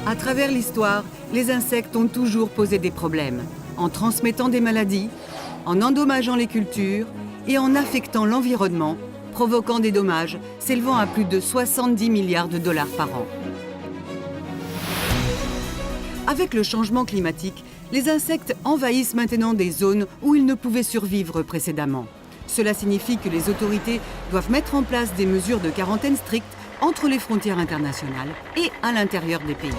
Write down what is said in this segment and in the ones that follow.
À travers l'histoire, les insectes ont toujours posé des problèmes, en transmettant des maladies, en endommageant les cultures et en affectant l'environnement, provoquant des dommages s'élevant à plus de 70 milliards de dollars par an. Avec le changement climatique, les insectes envahissent maintenant des zones où ils ne pouvaient survivre précédemment. Cela signifie que les autorités doivent mettre en place des mesures de quarantaine strictes entre les frontières internationales et à l'intérieur des pays.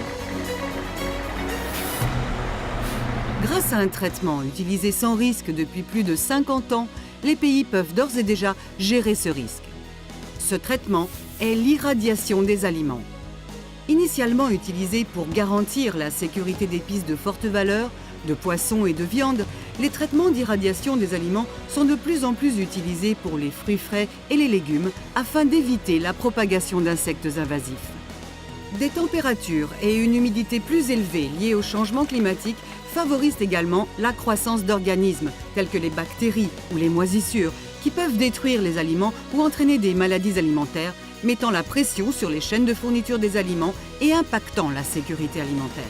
Grâce à un traitement utilisé sans risque depuis plus de 50 ans, les pays peuvent d'ores et déjà gérer ce risque. Ce traitement est l'irradiation des aliments. Initialement utilisé pour garantir la sécurité d'épices de forte valeur, de poissons et de viande, les traitements d'irradiation des aliments sont de plus en plus utilisés pour les fruits frais et les légumes afin d'éviter la propagation d'insectes invasifs. Des températures et une humidité plus élevées liées au changement climatique favorisent également la croissance d'organismes tels que les bactéries ou les moisissures qui peuvent détruire les aliments ou entraîner des maladies alimentaires, mettant la pression sur les chaînes de fourniture des aliments et impactant la sécurité alimentaire.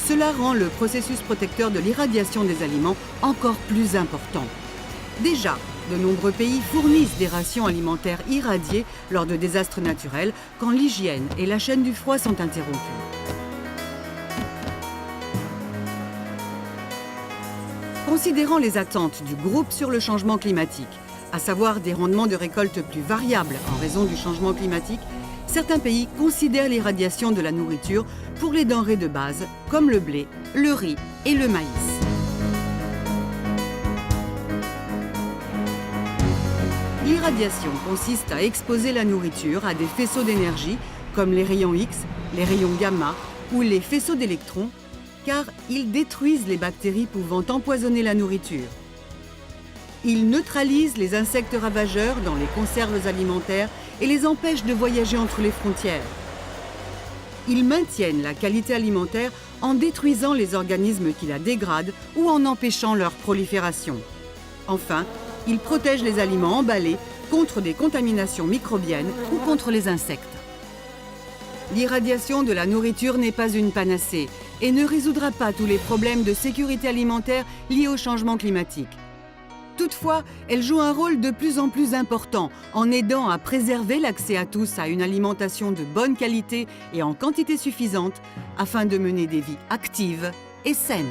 Cela rend le processus protecteur de l'irradiation des aliments encore plus important. Déjà, de nombreux pays fournissent des rations alimentaires irradiées lors de désastres naturels quand l'hygiène et la chaîne du froid sont interrompues. Considérant les attentes du groupe sur le changement climatique, à savoir des rendements de récolte plus variables en raison du changement climatique, certains pays considèrent l'irradiation de la nourriture pour les denrées de base, comme le blé, le riz et le maïs. L'irradiation consiste à exposer la nourriture à des faisceaux d'énergie, comme les rayons X, les rayons gamma ou les faisceaux d'électrons, car ils détruisent les bactéries pouvant empoisonner la nourriture. Ils neutralisent les insectes ravageurs dans les conserves alimentaires et les empêchent de voyager entre les frontières. Ils maintiennent la qualité alimentaire en détruisant les organismes qui la dégradent ou en empêchant leur prolifération. Enfin, ils protègent les aliments emballés contre des contaminations microbiennes ou contre les insectes. L'irradiation de la nourriture n'est pas une panacée et ne résoudra pas tous les problèmes de sécurité alimentaire liés au changement climatique. Toutefois, elle joue un rôle de plus en plus important en aidant à préserver l'accès à tous à une alimentation de bonne qualité et en quantité suffisante afin de mener des vies actives et saines.